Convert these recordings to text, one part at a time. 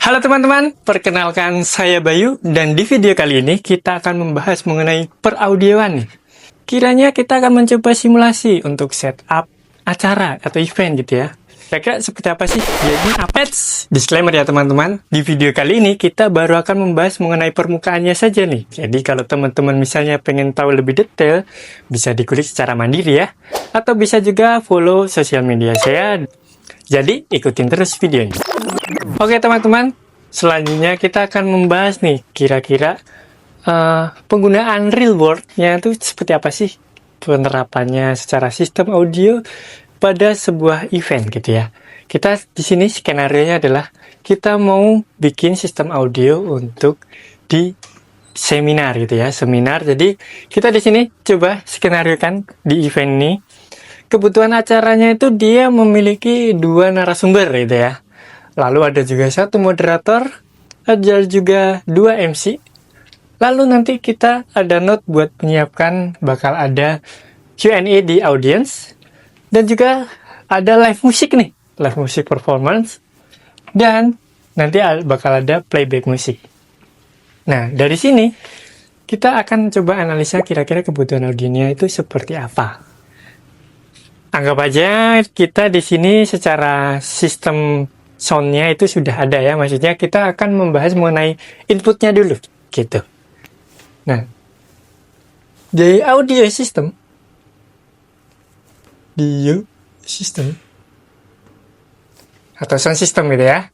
Halo teman-teman, perkenalkan saya Bayu dan di video kali ini kita akan membahas mengenai peraudioan nih. Kiranya kita akan mencoba simulasi untuk setup acara atau event gitu ya. Kira-kira seperti apa sih? Jadi apa? Disclaimer ya teman-teman, di video kali ini kita baru akan membahas mengenai permukaannya saja nih. Jadi kalau teman-teman misalnya pengen tahu lebih detail, bisa dikulik secara mandiri ya. Atau bisa juga follow sosial media saya. Jadi ikutin terus videonya. Oke teman-teman, selanjutnya kita akan membahas nih kira-kira penggunaan real world-nya itu seperti apa sih penerapannya secara sistem audio pada sebuah event gitu ya. Kita di sini skenario-nya adalah kita mau bikin sistem audio untuk di seminar gitu ya, seminar. Jadi kita di sini coba skenario kan di event ini. Kebutuhan acaranya itu dia memiliki 2 narasumber gitu ya. Lalu ada juga 1 moderator, ada juga 2 MC. Lalu nanti kita ada note buat menyiapkan bakal ada Q&A di audience. Dan juga ada live musik nih, live musik performance. Dan nanti bakal ada playback musik. Nah, dari sini kita akan coba analisa kira-kira kebutuhan audionya itu seperti apa. Anggap aja kita di sini secara sistem sound-nya itu sudah ada ya, maksudnya kita akan membahas mengenai inputnya dulu, gitu. Nah, di audio system atau sound system gitu ya,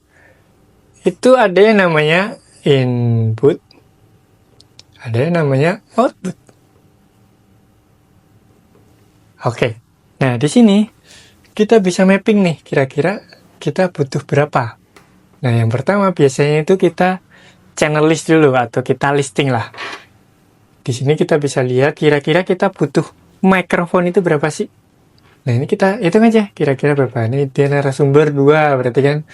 itu ada yang namanya input, ada yang namanya output. Oke. Nah, di sini kita bisa mapping nih, kira-kira kita butuh berapa. Nah, yang pertama biasanya itu kita channel list dulu atau kita listing lah. Di sini kita bisa lihat kira-kira kita butuh mikrofon itu berapa sih. Nah, ini kita hitung aja kira-kira berapa. Ini dia narasumber 2, berarti kan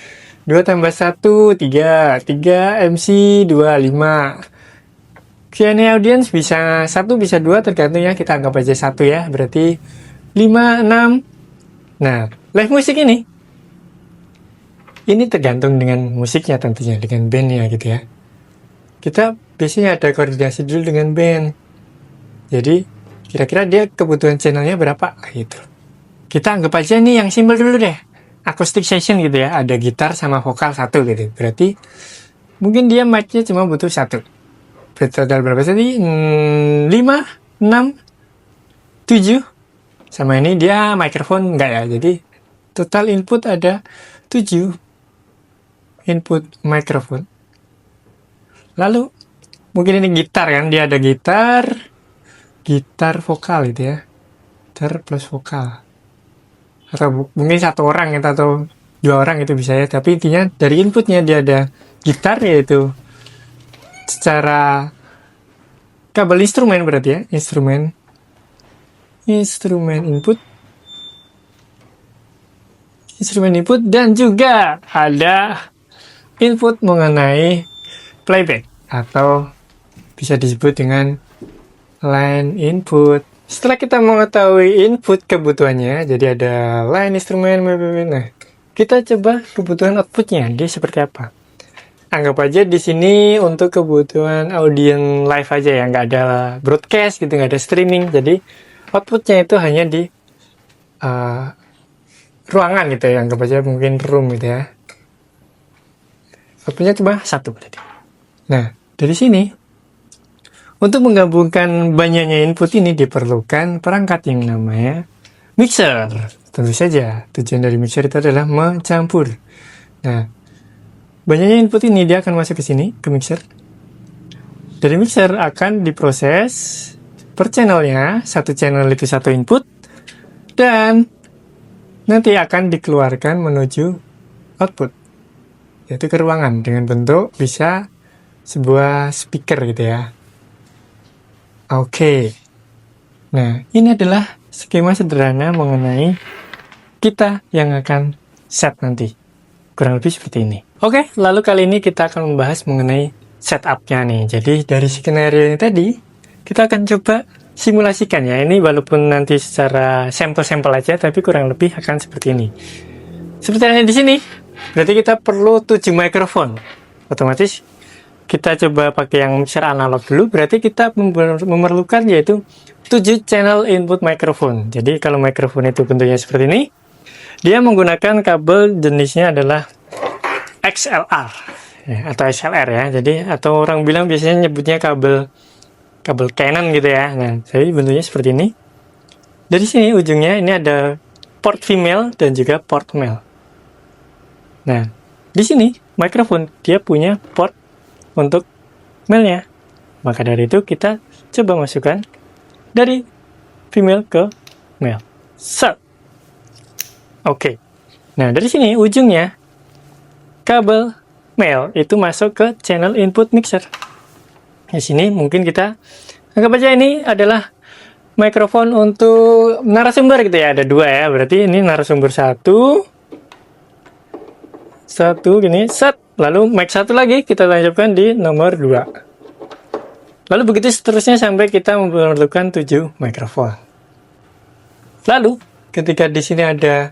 2 tambah 1, 3. 3 MC, 2, 5. Q&A audience bisa 1, bisa 2, tergantung ya. Kita anggap aja 1 ya, berarti 5, 6. Nah, live musik ini tergantung dengan musiknya tentunya, dengan bandnya gitu ya. Kita biasanya ada koordinasi dulu dengan band. Jadi, kira-kira dia kebutuhan channelnya berapa gitu. Kita anggap aja nih yang simpel dulu deh. Acoustic session gitu ya, ada gitar sama vokal 1 gitu. Berarti, mungkin dia mic-nya cuma butuh 1. Total berapa tadi? 5, 6, 7. Sama ini dia mikrofon enggak ya, jadi total input ada 7 input mikrofon. Lalu mungkin ini gitar kan, dia ada gitar vokal gitu ya, gitar plus vokal, atau mungkin 1 orang gitu, atau 2 orang itu bisa ya, tapi intinya dari inputnya dia ada gitar, yaitu secara kabel instrumen berarti ya, instrumen input, dan juga ada input mengenai playback atau bisa disebut dengan line input. Setelah kita mengetahui input kebutuhannya, jadi ada line instrumen, nah kita coba kebutuhan outputnya dia seperti apa. Anggap aja di sini untuk kebutuhan audience live aja ya, nggak ada broadcast gitu, nggak ada streaming, jadi outputnya itu hanya di ruangan gitu ya, anggap aja mungkin room gitu ya. Outputnya cuma 1 berarti. Nah, dari sini untuk menggabungkan banyaknya input ini diperlukan perangkat yang namanya mixer. Tentu saja tujuan dari mixer itu adalah mencampur. Nah, banyaknya input ini dia akan masuk ke sini, ke mixer. Dari mixer akan diproses per channelnya, 1 channel itu 1 input, dan nanti akan dikeluarkan menuju output, yaitu ke ruangan dengan bentuk bisa sebuah speaker gitu ya. Oke. Nah, ini adalah skema sederhana mengenai kita yang akan set nanti. Kurang lebih seperti ini. Oke, lalu kali ini kita akan membahas mengenai setup-nya nih. Jadi dari skenario ini tadi, kita akan coba simulasikan ya. Ini walaupun nanti secara sampel-sampel aja, tapi kurang lebih akan seperti ini. Seperti yang di sini, berarti kita perlu 7 mikrofon. otomatis kita coba pakai yang mixer analog dulu, berarti kita memerlukan yaitu 7 channel input microphone. Jadi kalau microphone itu bentuknya seperti ini, dia menggunakan kabel jenisnya adalah XLR ya, atau XLR ya. Jadi atau orang bilang biasanya nyebutnya kabel Canon gitu ya. Nah, jadi bentuknya seperti ini. Dari sini ujungnya ini ada port female dan juga port male. Nah, di sini microphone dia punya port untuk male-nya. Maka dari itu kita coba masukkan dari female ke male. Set. Oke. Nah, dari sini ujungnya kabel male itu masuk ke channel input mixer. Di sini mungkin kita anggap aja ini adalah mikrofon untuk narasumber gitu ya. Ada 2 ya. Berarti ini narasumber 1 gini, set. Lalu mic 1 lagi kita tancapkan di nomor 2. Lalu begitu seterusnya sampai kita memerlukan 7 mikrofon. Lalu ketika di sini ada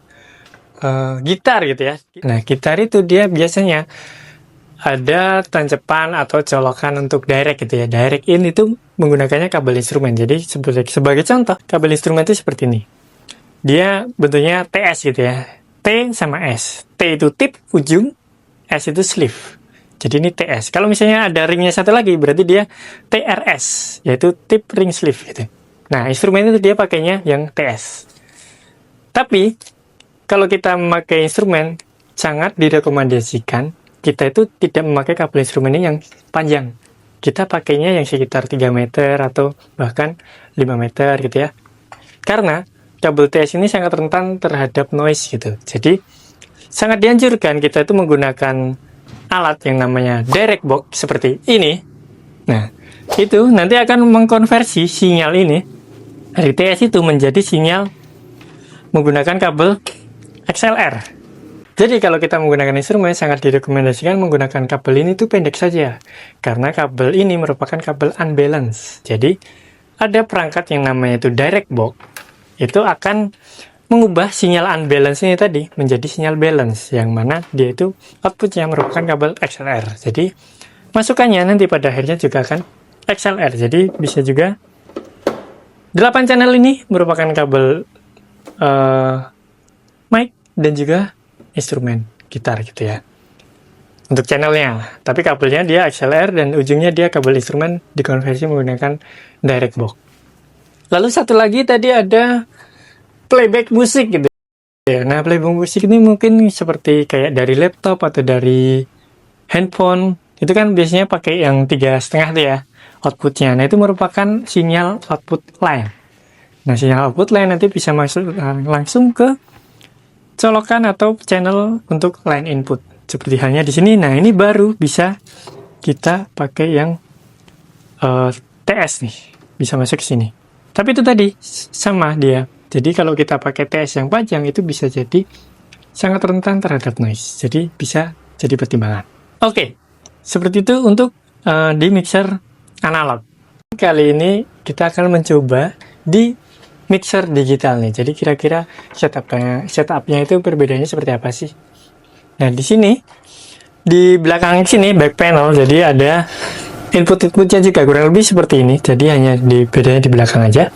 gitar gitu ya. Nah, gitar itu dia biasanya ada tancapan atau colokan untuk direct gitu ya. Direct in itu menggunakannya kabel instrumen. Jadi sebagai contoh, kabel instrumen itu seperti ini. Dia bentuknya TS gitu ya. T sama S. T itu tip ujung, S itu sleeve. Jadi ini TS. Kalau misalnya ada ringnya satu lagi, berarti dia TRS, yaitu tip ring sleeve gitu. Nah, instrumen itu dia pakainya yang TS. Tapi kalau kita memakai instrumen, sangat direkomendasikan kita itu tidak memakai kabel instrumen ini yang panjang. Kita pakainya yang sekitar 3 meter atau bahkan 5 meter gitu ya. Karena kabel TS ini sangat rentan terhadap noise gitu. Jadi sangat dianjurkan kita itu menggunakan alat yang namanya direct box seperti ini. Nah, itu nanti akan mengkonversi sinyal ini dari TS itu menjadi sinyal menggunakan kabel XLR. Jadi kalau kita menggunakan instrumen, sangat direkomendasikan menggunakan kabel ini tuh pendek saja. Karena kabel ini merupakan kabel unbalance. Jadi ada perangkat yang namanya itu direct box. Itu akan mengubah sinyal unbalance ini tadi menjadi sinyal balance, yang mana dia itu outputnya merupakan kabel XLR. Jadi masukannya nanti pada akhirnya juga akan XLR. Jadi bisa juga 8 channel ini merupakan kabel mic dan juga instrumen gitar gitu ya untuk channelnya. Tapi kabelnya dia XLR dan ujungnya dia kabel instrumen dikonversi menggunakan direct box. Lalu satu lagi tadi ada playback musik gitu ya. Nah, playback musik ini mungkin seperti kayak dari laptop atau dari handphone. Itu kan biasanya pakai yang 3,5 tuh ya outputnya. Nah, itu merupakan sinyal output line. Nah, sinyal output line nanti bisa masuk langsung ke colokan atau channel untuk line input. Seperti halnya di sini. Nah, ini baru bisa kita pakai yang TS nih. Bisa masuk ke sini. Tapi itu tadi sama dia. Jadi kalau kita pakai TS yang panjang itu bisa jadi sangat rentan terhadap noise. Jadi bisa jadi pertimbangan. Oke, seperti itu untuk di mixer analog. Kali ini kita akan mencoba di mixer digital nih. Jadi kira-kira setupnya itu perbedaannya seperti apa sih? Nah, di sini di belakang sini back panel, jadi ada inputnya juga kurang lebih seperti ini. Jadi hanya bedanya di belakang aja.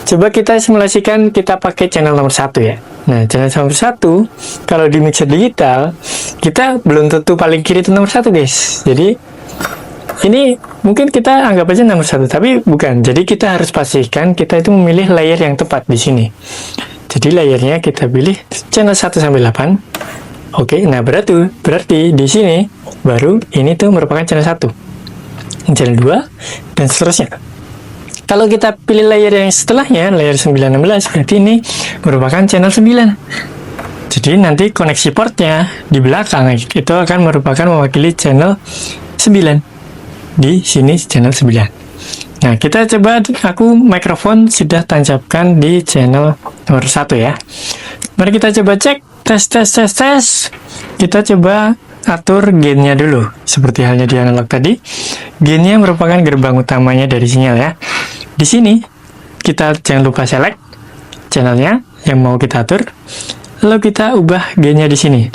Coba kita simulasikan kita pakai channel nomor 1 ya. Nah, channel nomor 1 kalau di mixer digital kita belum tentu paling kiri itu nomor 1 guys. Jadi ini mungkin kita anggap aja nomor 1, tapi bukan. Jadi kita harus pastikan kita itu memilih layer yang tepat di sini. Jadi layernya kita pilih channel 1 sampai 8. Oke, nah berarti di sini baru ini tuh merupakan channel 1. Channel 2 dan seterusnya. Kalau kita pilih layer yang setelahnya, layer 916, berarti ini merupakan channel 9. Jadi nanti koneksi portnya di belakang itu akan merupakan mewakili channel 9. Di sini channel 9. Nah, kita coba, aku mikrofon sudah tancapkan di channel nomor 1 ya. Mari kita coba cek, tes. Kita coba atur gainnya dulu. Seperti halnya di analog tadi, gainnya merupakan gerbang utamanya dari sinyal ya. Di sini, kita jangan lupa select channelnya yang mau kita atur. Lalu kita ubah gainnya di sini.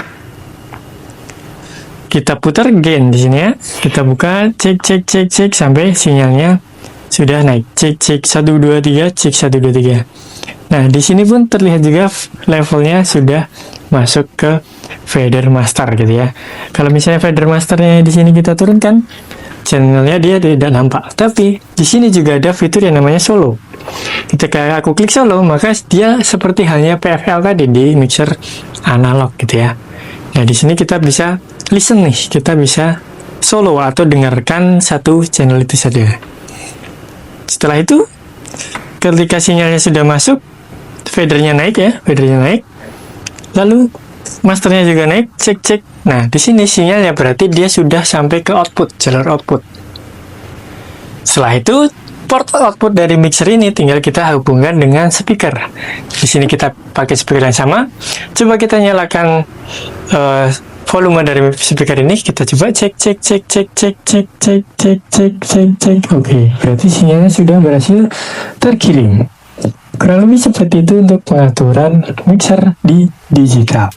Kita putar gain di sini ya. Kita buka, cek sampai sinyalnya sudah naik. Cek 1 2 3, cek 1 2 3. Nah, di sini pun terlihat juga levelnya sudah masuk ke fader master gitu ya. Kalau misalnya fader masternya di sini kita turunkan, channelnya dia tidak nampak. Tapi di sini juga ada fitur yang namanya solo. Ketika aku klik solo, maka dia seperti halnya PFL tadi di mixer analog gitu ya. Nah, di sini kita bisa listen nih, kita bisa solo atau dengarkan satu channel itu saja. Setelah itu, ketika sinyalnya sudah masuk, fadernya naik ya, fadernya naik. Lalu masternya juga naik, cek. Nah, di sini sinyalnya berarti dia sudah sampai ke output, jalur output. Setelah itu, port output dari mixer ini tinggal kita hubungkan dengan speaker. Di sini kita pakai speaker yang sama. Coba kita nyalakan volume dari speaker ini, kita coba cek. Oke, berarti sinyalnya sudah berhasil terkirim. Kurang lebih seperti itu untuk pengaturan mixer di digital.